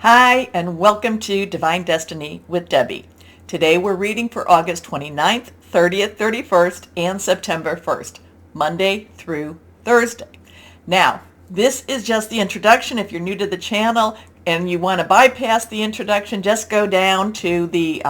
Hi, and welcome to Divine Destiny with Debbie. Today we're reading for August 29th, 30th, 31st, and September 1st, Monday through Thursday. Now, this is just the introduction. If you're new to the channel and you want to bypass the introduction, just go down to the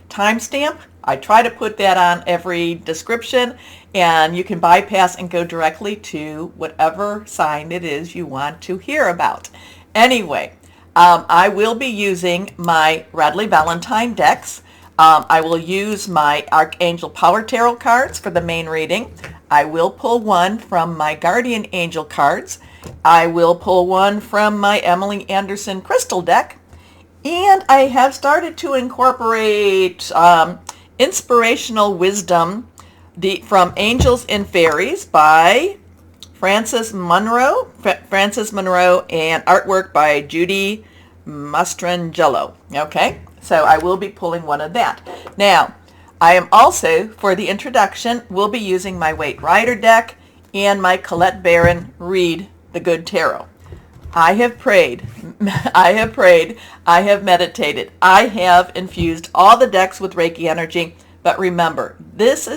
timestamp. I try to put that on every description, and you can bypass and go directly to whatever sign it is you want to hear about. Anyway, I will be using my Radley Valentine decks. I will use my Archangel Power Tarot cards for the main reading. I will pull one from my Guardian Angel cards. I will pull one from my Emily Anderson Crystal deck. And I have started to incorporate Inspirational Wisdom from Angels and Fairies by Frances Monroe, and artwork by Judy Mastrangelo. Okay, so I will be pulling one of that. Now, I am also, for the introduction, will be using my Waite Rider deck and my Colette Baron Read the Good Tarot. I have prayed, I have meditated, I have infused all the decks with Reiki energy. But remember, this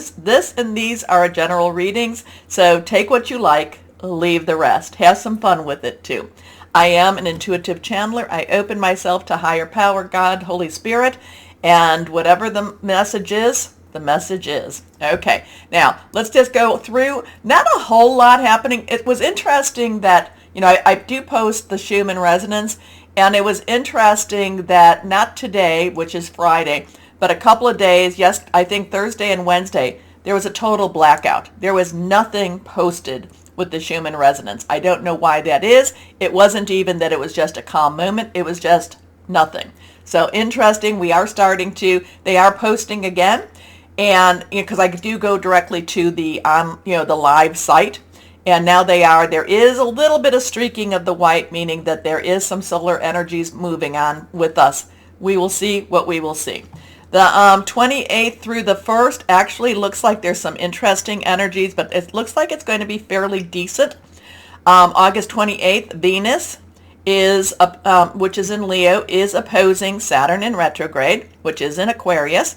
and these are general readings, so take what you like, leave the rest. Have some fun with it too. I am an intuitive channeler. I open myself to higher power, God, Holy Spirit, and whatever the message is, the message is. Okay, now let's just go through. Not a whole lot happening. It was interesting that, I do post the Schumann resonance, and it was interesting that not today, which is Friday, but a couple of days, yes, I think Thursday and Wednesday, there was a total blackout. There was nothing posted with the Schumann resonance. I don't know why that is. It wasn't even that it was just a calm moment. It was just nothing. So interesting. They are posting again. And because I do go directly to the live site. And now there is a little bit of streaking of the white, meaning that there is some solar energies moving on with us. We will see what we will see. The 28th through the 1st actually looks like there's some interesting energies, but it looks like it's going to be fairly decent. August 28th, Venus which is in Leo, is opposing Saturn in retrograde, which is in Aquarius.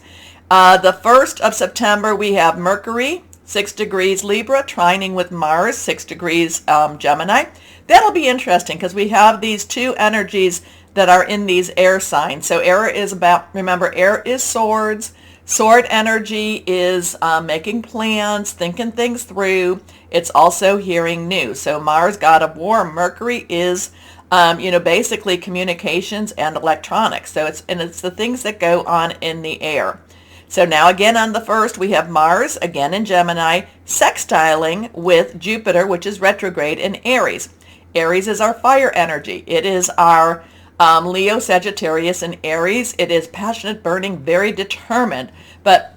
The 1st of September, we have Mercury, 6 degrees Libra, trining with Mars, 6 degrees Gemini. That'll be interesting because we have these two energies that are in these air signs. So air is swords. Sword energy is making plans, thinking things through. It's also hearing news. So Mars, god of war. Mercury is, basically communications and electronics. So it's the things that go on in the air. So now again on the 1st, we have Mars, again in Gemini, sextiling with Jupiter, which is retrograde in Aries. Aries is our fire energy. It is our Leo, Sagittarius, and Aries. It is passionate, burning, very determined. But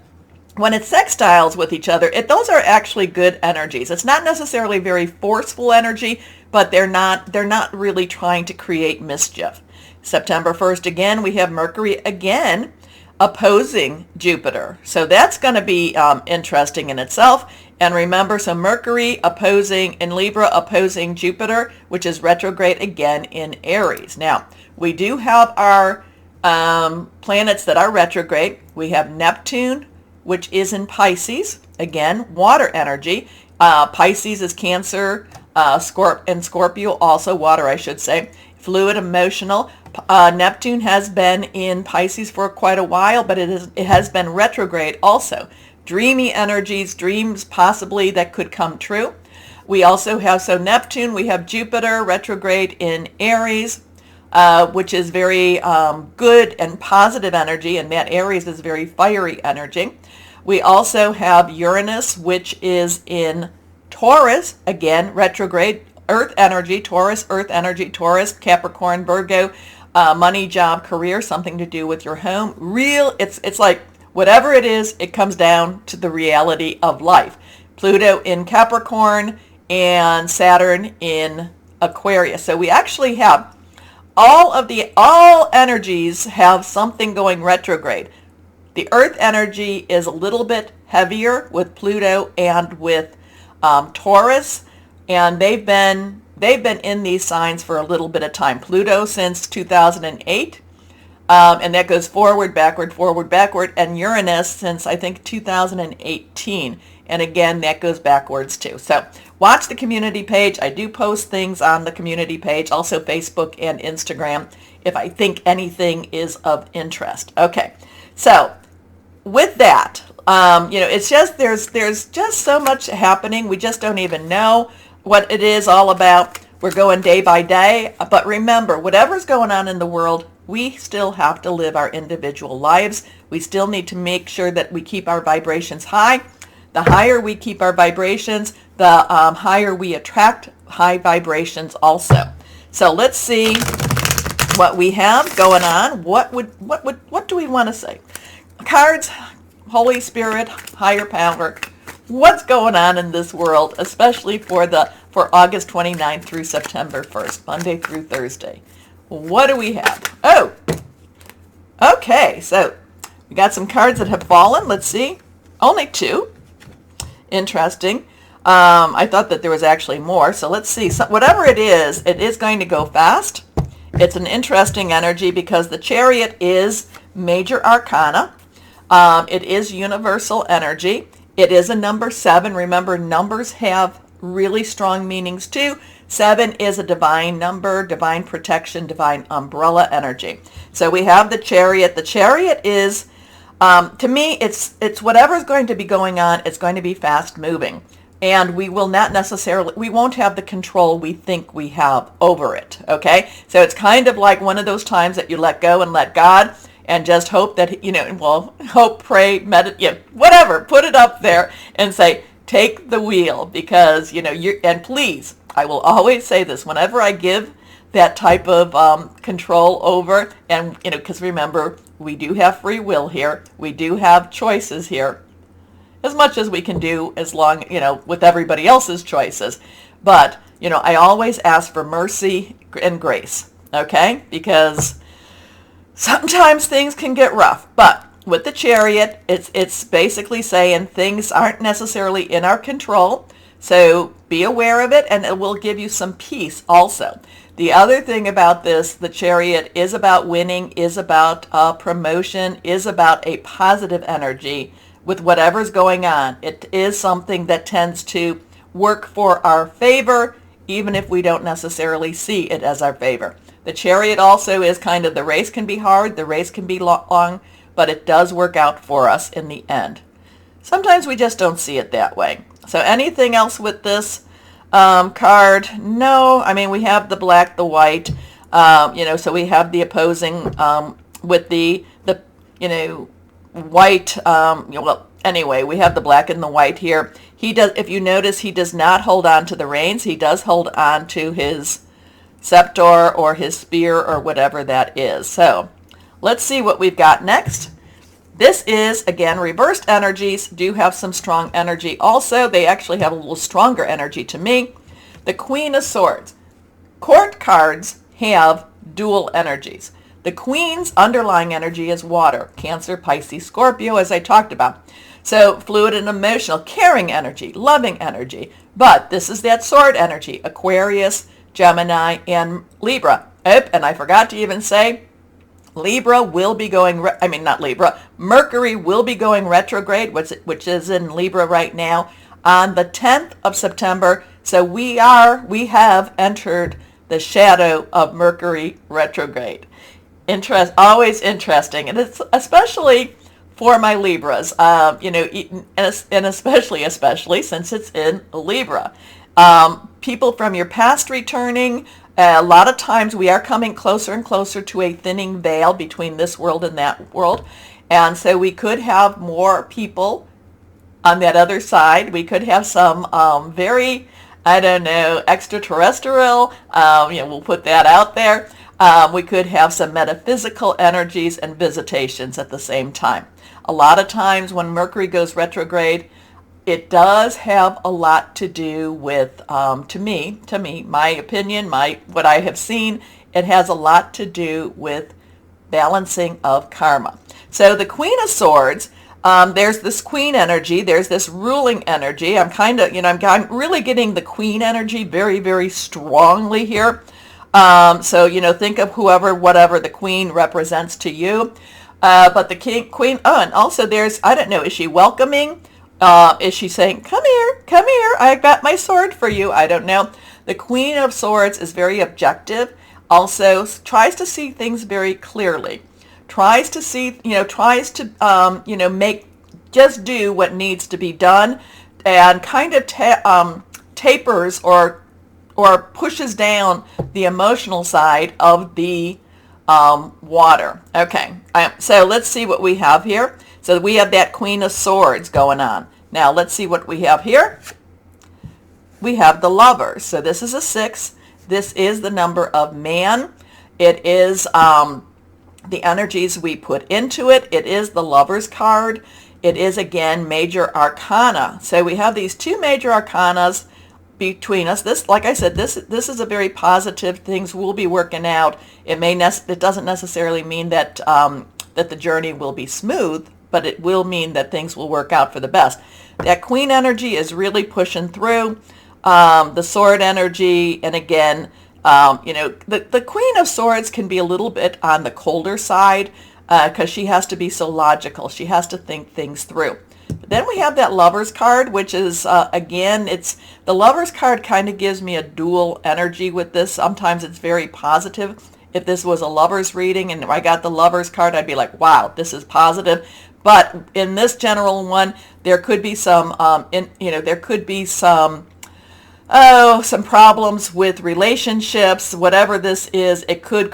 when it sextiles with each other, those are actually good energies. It's not necessarily very forceful energy, but they're not really trying to create mischief. September 1st, again, we have Mercury again opposing Jupiter. So that's going to be interesting in itself. And remember, so Mercury in Libra opposing Jupiter, which is retrograde again in Aries. Now, we do have our planets that are retrograde. We have Neptune, which is in Pisces. Again, water energy. Pisces is Cancer, and Scorpio also water, I should say. Fluid, emotional. Neptune has been in Pisces for quite a while, but it has been retrograde also. Dreamy energies, dreams possibly that could come true. We also have, Neptune, we have Jupiter retrograde in Aries, which is very good and positive energy, and that Aries is very fiery energy. We also have Uranus, which is in Taurus, again, retrograde, earth energy, Taurus, Capricorn, Virgo, money, job, career, something to do with your home. It's like whatever it is, it comes down to the reality of life. Pluto in Capricorn and Saturn in Aquarius. So we actually have all energies have something going retrograde. The earth energy is a little bit heavier with Pluto and with Taurus, and they've been they've been in these signs for a little bit of time. Pluto since 2008, and that goes forward, backward, and Uranus since, I think, 2018. And again, that goes backwards too. So watch the community page. I do post things on the community page, also Facebook and Instagram, if I think anything is of interest. Okay, so with that, it's just, there's just so much happening. We just don't even know what it is all about. We're going day by day. But remember, whatever's going on in the world, we still have to live our individual lives. We still need to make sure that we keep our vibrations high. The higher we keep our vibrations, the higher we attract high vibrations also. So let's see what we have going on. What do we want to say? Cards, Holy Spirit, higher power. What's going on in this world, especially for August 29th through September 1st, Monday through Thursday? What do we have? Oh, okay. So we got some cards that have fallen. Let's see. Only 2. Interesting. I thought that there was actually more. So let's see. So whatever it is going to go fast. It's an interesting energy because the Chariot is major arcana. It is universal energy. It is a number 7. Remember, numbers have really strong meanings too. 7 is a divine number, divine protection, divine umbrella energy. So we have the Chariot. The Chariot is, to me, it's whatever's going to be going on, it's going to be fast moving. And we won't have the control we think we have over it, okay? So it's kind of like one of those times that you let go and let God and just hope that, hope, pray, meditate, whatever, put it up there and say, take the wheel, because, and please, I will always say this, whenever I give that type of control over, and, because remember, we do have free will here, we do have choices here, as much as we can do as long, with everybody else's choices. But, I always ask for mercy and grace, okay? Because sometimes things can get rough, but with the Chariot, it's basically saying things aren't necessarily in our control, so be aware of it, and it will give you some peace also. The other thing about this, the Chariot is about winning, is about promotion, is about a positive energy with whatever's going on. It is something that tends to work for our favor, even if we don't necessarily see it as our favor. The Chariot also is kind of, the race can be hard, the race can be long, but it does work out for us in the end. Sometimes we just don't see it that way. So anything else with this card? No. I mean, we have the black, the white, so we have the opposing with the white, anyway, we have the black and the white here. He does, if you notice, he does not hold on to the reins. He does hold on to his scepter or his spear or whatever that is. So let's see what we've got next. This is, again, reversed energies do have some strong energy also. They actually have a little stronger energy to me. The Queen of Swords. Court cards have dual energies. The Queen's underlying energy is water, Cancer, Pisces, Scorpio, as I talked about. So fluid and emotional, caring energy, loving energy. But this is that sword energy, Aquarius, Gemini, and Libra. Oh, and I forgot to even say, Libra will be going, Mercury will be going retrograde, which is in Libra right now, on the 10th of September. So we have entered the shadow of Mercury retrograde. Always interesting, and it's especially for my Libras, and especially since it's in Libra. People from your past returning. A lot of times we are coming closer and closer to a thinning veil between this world and that world. And so we could have more people on that other side. We could have some very, extraterrestrial, we'll put that out there. We could have some metaphysical energies and visitations at the same time. A lot of times when Mercury goes retrograde, it does have a lot to do with, to me, my opinion, what I have seen, it has a lot to do with balancing of karma. So the Queen of Swords, There's this queen energy. There's this ruling energy. I'm kind of, I'm really getting the queen energy very, very strongly here. So, think of whatever the queen represents to you. But the queen, oh, and also there's, I don't know, is she welcoming? Is she saying, come here, I got my sword for you? I don't know. The Queen of Swords is very objective. Also tries to see things very clearly. Tries to see, tries to, just do what needs to be done, and kind of tapers or pushes down the emotional side of the water. Okay, so let's see what we have here. So we have that Queen of Swords going on. Now let's see what we have here. We have the Lovers. So this is a 6. This is the number of man. It is the energies we put into it. It is the Lovers card. It is, again, major arcana. So we have these 2 major arcanas between us. This, like I said, this is a very positive. Things will be working out. It doesn't necessarily mean that that the journey will be smooth, but it will mean that things will work out for the best. That Queen energy is really pushing through. The Sword energy, and again, the Queen of Swords can be a little bit on the colder side because she has to be so logical. She has to think things through. But then we have that Lovers card, which is, again, the Lovers card kind of gives me a dual energy with this. Sometimes it's very positive. If this was a Lovers reading and I got the Lovers card, I'd be like, wow, this is positive. But in this general one, there could be some, some problems with relationships. Whatever this is, it could,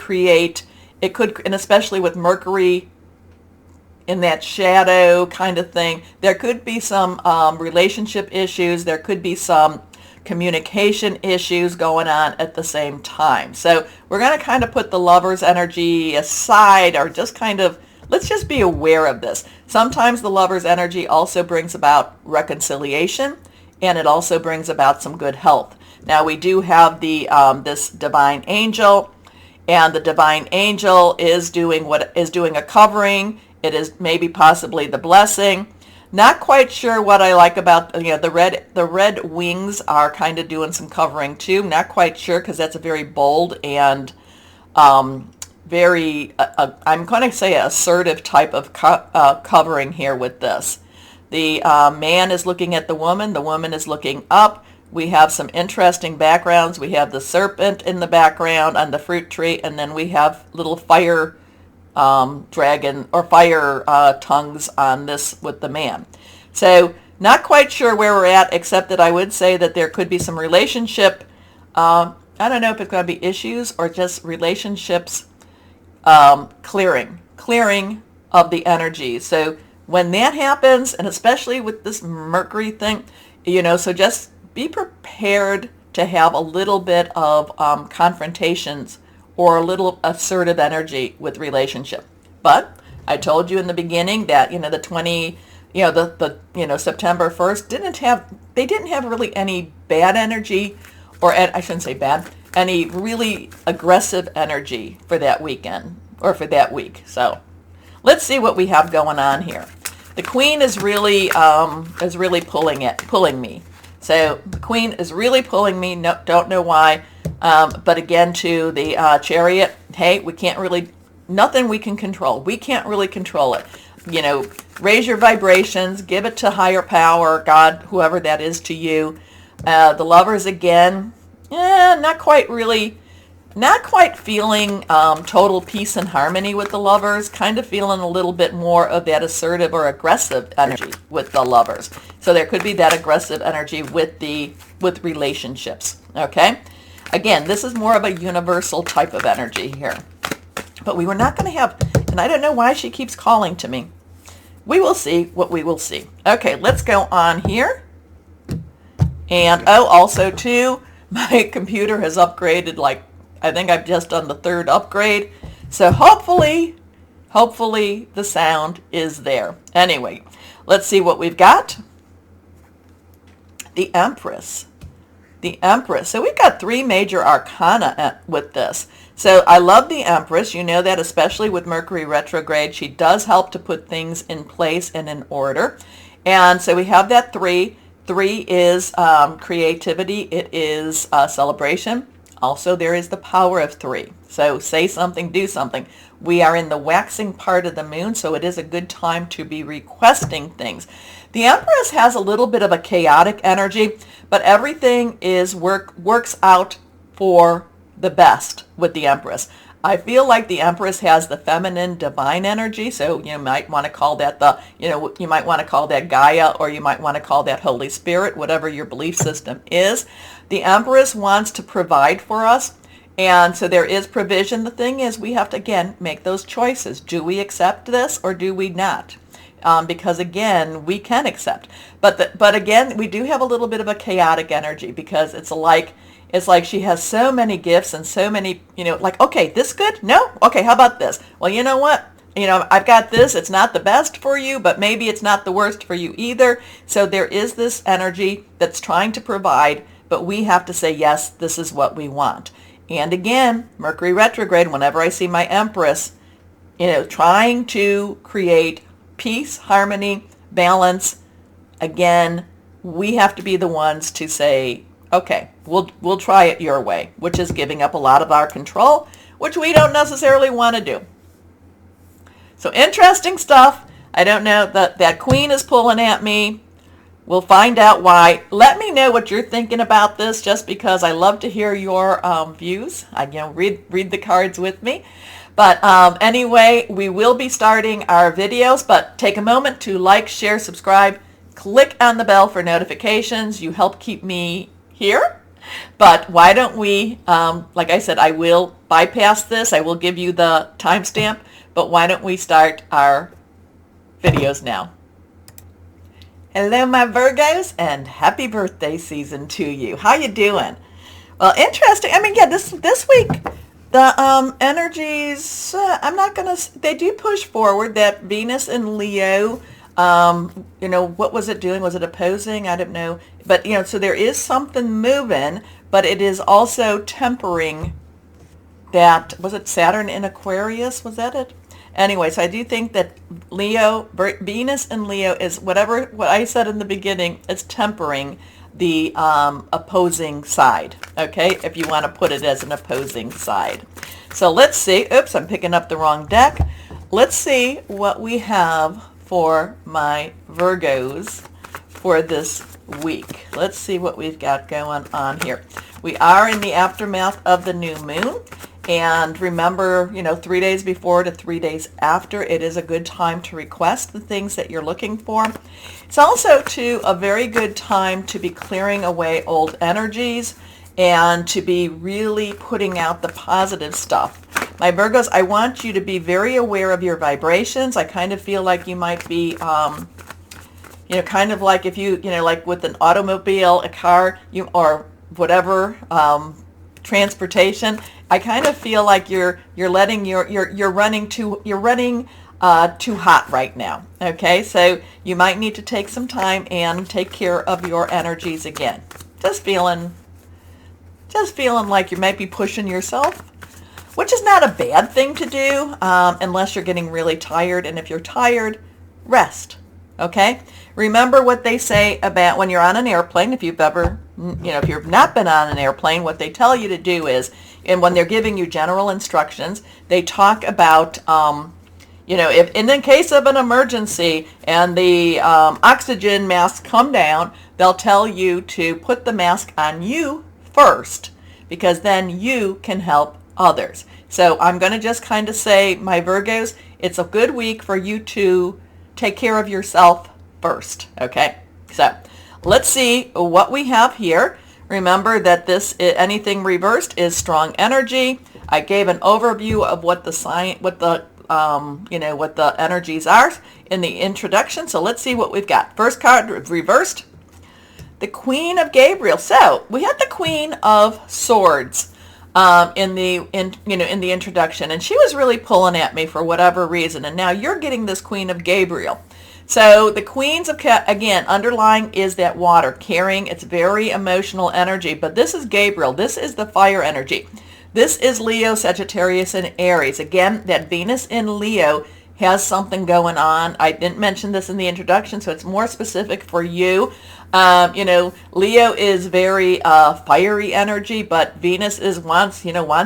and especially with Mercury in that shadow kind of thing, there could be some relationship issues. There could be some communication issues going on at the same time. So we're going to kind of put the Lovers energy aside, or just kind of, let's just be aware of this. Sometimes the Lovers energy also brings about reconciliation, and it also brings about some good health. Now we do have the this divine angel, and the divine angel is doing a covering. It is maybe possibly the blessing. Not quite sure what I like about, the red wings are kind of doing some covering too. Not quite sure, because that's a very bold and very, I'm going to say assertive type of covering here with this. The man is looking at the woman is looking up. We have some interesting backgrounds. We have the serpent in the background on the fruit tree, and then we have little fire dragon or fire tongues on this with the man. So not quite sure where we're at, except that I would say that there could be some relationship, I don't know if it's going to be issues or just relationships clearing of the energy. So when that happens, and especially with this Mercury thing, so just be prepared to have a little bit of confrontations or a little assertive energy with relationship. But I told you in the beginning that, the 20, September 1st they didn't have really any bad energy, or I shouldn't say bad, any really aggressive energy for that weekend or for that week. So let's see what we have going on here. The Queen is really pulling me. So the Queen is really pulling me. No, don't know why. But again, to the Chariot, hey, nothing we can control. We can't really control it. Raise your vibrations, give it to higher power, God, whoever that is to you. The Lovers, again, not quite feeling total peace and harmony with the Lovers. Kind of feeling a little bit more of that assertive or aggressive energy with the Lovers. So there could be that aggressive energy with relationships. Okay. Again, this is more of a universal type of energy here. But we were not going to have, and I don't know why she keeps calling to me. We will see what we will see. Okay, let's go on here. And, also too, my computer has upgraded, I think I've just done the 3rd upgrade. So hopefully the sound is there. Anyway, let's see what we've got. The Empress. The Empress. So we've got 3 major arcana with this. So I love the Empress. You know that, especially with Mercury retrograde, she does help to put things in place and in order. And so we have that 3. 3 is creativity. It is celebration. Also, there is the power of 3. So say something, do something. We are in the waxing part of the moon, so it is a good time to be requesting things. The Empress has a little bit of a chaotic energy, but everything is works out for the best with the Empress. I feel like the Empress has the feminine divine energy, so you might want to call that you might want to call that Gaia, or you might want to call that Holy Spirit, whatever your belief system is. The Empress wants to provide for us, and so there is provision. The thing is, we have to, again, make those choices. Do we accept this or do we not? Because, again, we can accept. But again, we do have a little bit of a chaotic energy, because it's like she has so many gifts and so many, like, okay, this good? No? Okay, how about this? Well, you know what? I've got this. It's not the best for you, but maybe it's not the worst for you either. So there is this energy that's trying to provide, but we have to say, yes, this is what we want. And again, Mercury retrograde, whenever I see my Empress, trying to create peace, harmony, balance, again, we have to be the ones to say, okay, we'll try it your way, which is giving up a lot of our control, which we don't necessarily want to do. So interesting stuff. I don't know, that Queen is pulling at me. We'll find out why. Let me know what you're thinking about this, just because I love to hear your views. Read the cards with me. But anyway, we will be starting our videos, but take a moment to like, share, subscribe, click on the bell for notifications. You help keep me here. But why don't we, like I said, I will bypass this. I will give you the timestamp, but why don't we start our videos now? Hello, my Virgos, and happy birthday season to you. How you doing? Well, interesting. This week, the energies, they do push forward. That Venus in Leo, what was it doing? Was it opposing? I don't know. But, so there is something moving, but it is also tempering that, was it Saturn in Aquarius? Was that it? Anyway, so I do think that Venus in Leo is what I said in the beginning, it's tempering the opposing side, okay, if you want to put it as an opposing side. So let's see. Oops, I'm picking up the wrong deck. Let's see what we have for my Virgos for this week. Let's see what we've got going on here. We are in the aftermath of the new moon. And remember, 3 days before to 3 days after, it is a good time to request the things that you're looking for. It's also, a very good time to be clearing away old energies and to be really putting out the positive stuff. My Virgos, I want you to be very aware of your vibrations. I kind of feel like you might be, kind of like if you, like with an automobile, a car, or whatever, transportation. I kind of feel like you're running too hot right now. Okay, so you might need to take some time and take care of your energies again. Just feeling like you might be pushing yourself, which is not a bad thing to do, unless you're getting really tired. And if you're tired, rest. Okay? Remember what they say about when you're on an airplane. If you've ever, if you've not been on an airplane, what they tell you to do is, and when they're giving you general instructions, they talk about, if in the case of an emergency and the oxygen masks come down, they'll tell you to put the mask on you first, because then you can help others. So I'm going to just kind of say, my Virgos, it's a good week for you to take care of yourself first. Okay, so let's see what we have here. Remember that anything reversed is strong energy. I gave an overview of what the energies are in the introduction. So let's see what we've got. First card reversed, the Queen of Gabriel. So we had the Queen of Swords in the introduction, and she was really pulling at me for whatever reason. And now you're getting this Queen of Gabriel. So the Queens of, again, underlying is that water, carrying, it's very emotional energy. But this is Gabriel. This is the fire energy. This is Leo, Sagittarius, and Aries. Again, that Venus in Leo has something going on. I didn't mention this in the introduction, so it's more specific for you. Leo is very fiery energy, but Venus wants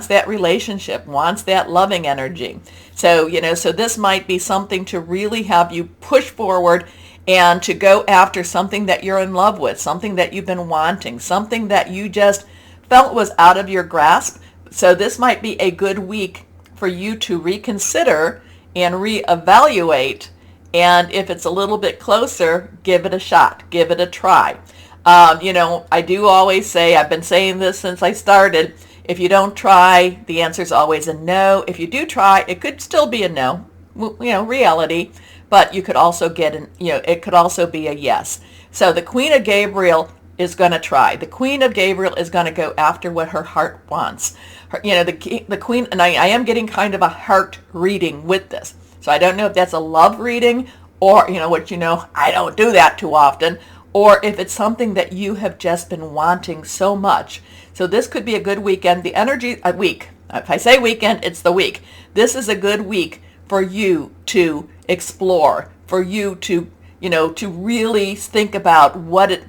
that relationship, wants that loving energy. So, so this might be something to really have you push forward and to go after something that you're in love with, something that you've been wanting, something that you just felt was out of your grasp. So this might be a good week for you to reconsider and reevaluate. And if it's a little bit closer, give it a shot, give it a try. I do always say, I've been saying this since I started, if you don't try, the answer is always a no. If you do try, it could still be a no, reality, but you could also it could also be a yes. So the Queen of Gabriel is going to try. The Queen of Gabriel is going to go after what her heart wants. The Queen, and I am getting kind of a heart reading with this. So I don't know if that's a love reading or, I don't do that too often, or if it's something that you have just been wanting so much. So this could be a good weekend. The energy, week. If I say weekend, it's the week. This is a good week for you to explore, for you to, to really think about what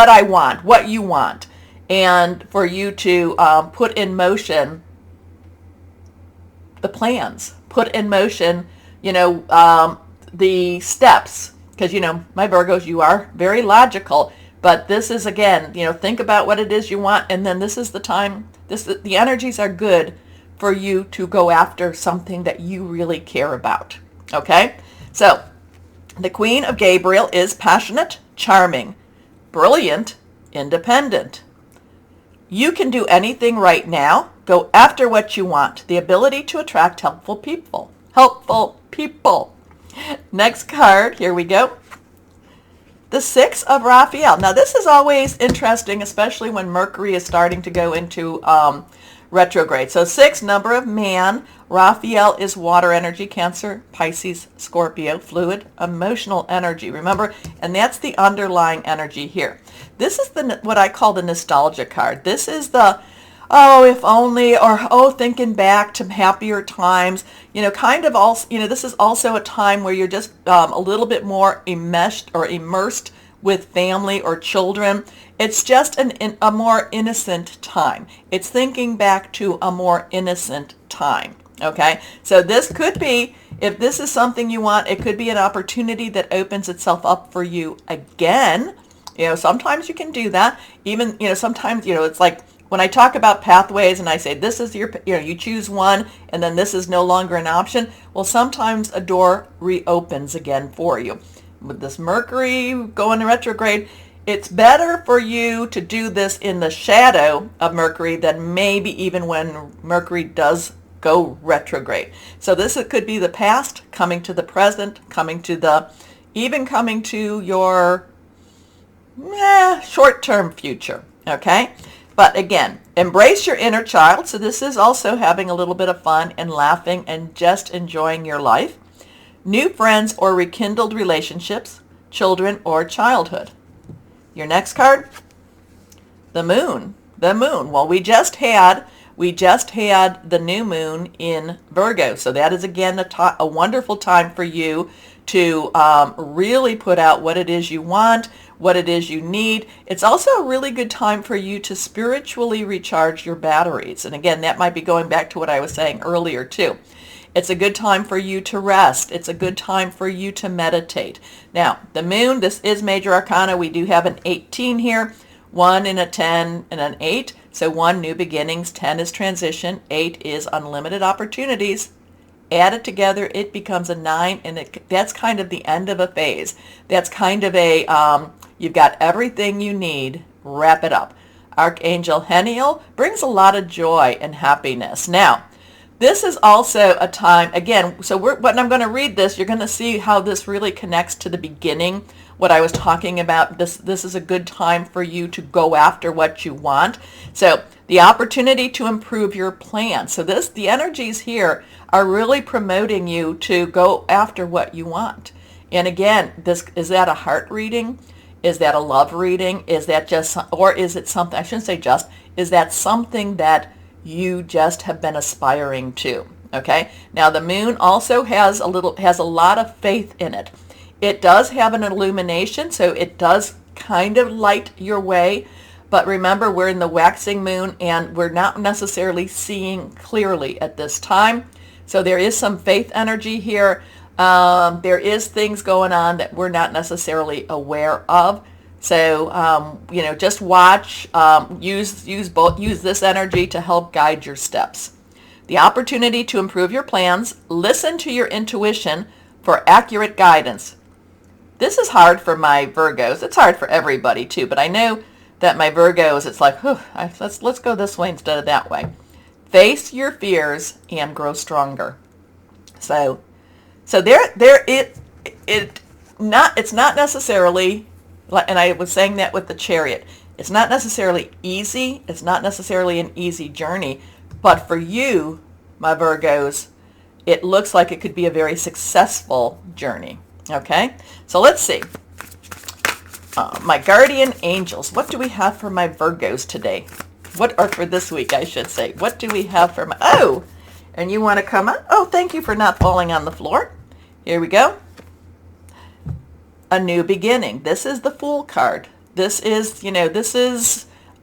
I want, what you want, and for you to put in motion the plans, put in motion, the steps, because, my Virgos, you are very logical, but this is, again, think about what it is you want, and then this is the time, the energies are good for you to go after something that you really care about, okay? So, the Queen of Gabriel is passionate, charming, brilliant, independent. You can do anything right now. Go after what you want. The ability to attract helpful people. Helpful people. Next card, here we go. The Six of Raphael. Now this is always interesting, especially when Mercury is starting to go into retrograde. So 6, number of man. Raphael is water energy, Cancer, Pisces, Scorpio, fluid, emotional energy. Remember, and that's the underlying energy here. This is what I call the nostalgia card. This is the, oh, if only, or oh, thinking back to happier times. Kind of also, this is also a time where you're just a little bit more enmeshed or immersed with family or children. It's just a more innocent time. It's thinking back to a more innocent time. Okay, so this could be, if this is something you want, it could be an opportunity that opens itself up for you again. Sometimes you can do that. Even, sometimes, it's like when I talk about pathways and I say this is your, you choose one and then this is no longer an option. Well, sometimes a door reopens again for you. With this Mercury going retrograde, it's better for you to do this in the shadow of Mercury than maybe even when Mercury does go retrograde. So this could be the past coming to the present, coming to your short-term future, okay? But again, embrace your inner child. So this is also having a little bit of fun and laughing and just enjoying your life. New friends or rekindled relationships, children or childhood. Your next card, the moon. The moon. Well, we just had the new moon in Virgo. So that is, again, a wonderful time for you to really put out what it is you want, what it is you need. It's also a really good time for you to spiritually recharge your batteries. And again, that might be going back to what I was saying earlier too. It's a good time for you to rest. It's a good time for you to meditate. Now, the moon, this is major arcana. We do have an 18 here, 1 and a 10 and an 8. So 1, new beginnings, 10 is transition, 8 is unlimited opportunities. Add it together, it becomes a 9, and that's kind of the end of a phase. That's kind of a, you've got everything you need, wrap it up. Archangel Heniel brings a lot of joy and happiness. Now, this is also a time, again, so when I'm going to read this, you're going to see how this really connects to the beginning, what I was talking about. This is a good time for you to go after what you want. So the opportunity to improve your plan. So the energies here are really promoting you to go after what you want. And again, is that a heart reading? Is that a love reading? Is that just, or is it something, I shouldn't say just, is that something that you just have been aspiring to. Okay? Now the moon also has a lot of faith in it. It does have an illumination, so it does kind of light your way. But remember, we're in the waxing moon and we're not necessarily seeing clearly at this time. So there is some faith energy here. There is things going on that we're not necessarily aware of. So, just watch, use this energy to help guide your steps. The opportunity to improve your plans. Listen to your intuition for accurate guidance. This is hard for my Virgos. It's hard for everybody too, but I know that my Virgos, it's like, let's go this way instead of that way. Face your fears and grow stronger. So it's not necessarily, and I was saying that with the Chariot, it's not necessarily easy. It's not necessarily an easy journey, but for you, my Virgos, it looks like it could be a very successful journey. Okay, so let's see. My guardian angels. What do we have for my Virgos today? Or for this week, I should say. What do we have for my... Oh, and you want to come up? Oh, thank you for not falling on the floor. Here we go. A new beginning. This is the Fool card. This is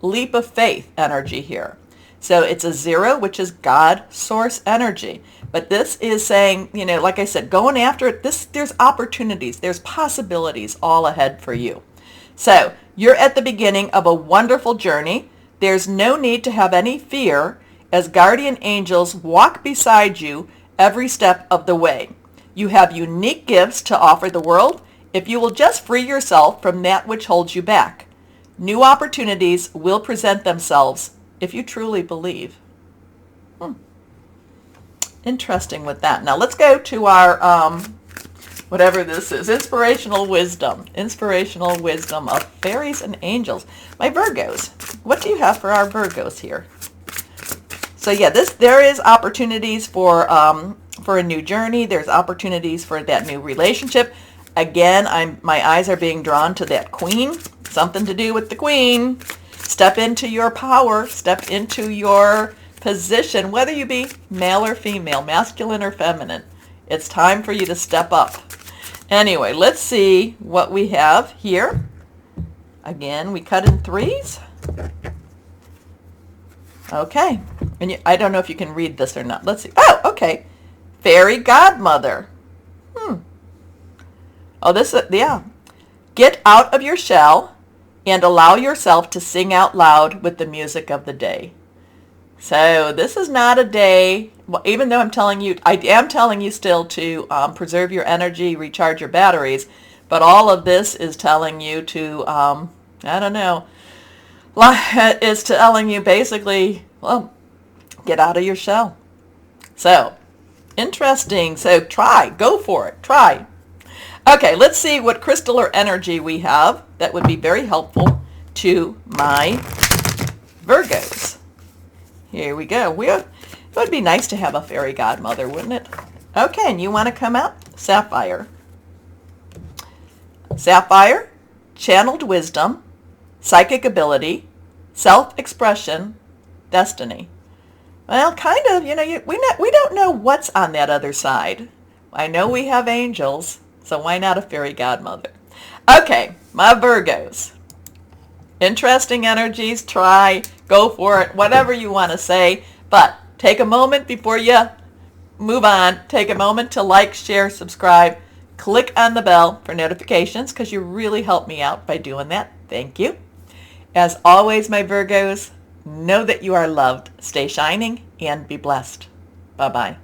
leap of faith energy here. So it's a 0, which is God source energy. But this is saying, like I said, going after it, there's opportunities, there's possibilities all ahead for you. So you're at the beginning of a wonderful journey. There's no need to have any fear as guardian angels walk beside you every step of the way. You have unique gifts to offer the world if you will just free yourself from that which holds you back. New opportunities will present themselves if you truly believe. Interesting with that. Now let's go to our, whatever this is, inspirational wisdom of fairies and angels. My Virgos, what do you have for our Virgos here? So yeah, there is opportunities for a new journey. There's opportunities for that new relationship. Again, my eyes are being drawn to that Queen. Something to do with the Queen. Step into your power. Step into your position, whether you be male or female, masculine or feminine. It's time for you to step up. Anyway, let's see what we have here. Again, we cut in 3s. Okay. And I don't know if you can read this or not. Let's see. Oh, okay. Fairy godmother. Oh, this is, yeah. Get out of your shell and allow yourself to sing out loud with the music of the day. So this is not a day, well, even though I am telling you still to preserve your energy, recharge your batteries, but all of this is telling you to, is telling you basically, well, get out of your shell. So, interesting. So go for it, try. Okay, let's see what crystal or energy we have that would be very helpful to my Virgos. Here we go. It would be nice to have a fairy godmother, wouldn't it? Okay, and you want to come out? Sapphire. Sapphire, channeled wisdom, psychic ability, self-expression, destiny. Well, kind of, we don't know what's on that other side. I know we have angels, so why not a fairy godmother? Okay, my Virgos. Interesting energies, try, go for it, whatever you want to say. But take a moment before you move on. Take a moment to like, share, subscribe. Click on the bell for notifications because you really help me out by doing that. Thank you. As always, my Virgos, know that you are loved. Stay shining and be blessed. Bye-bye.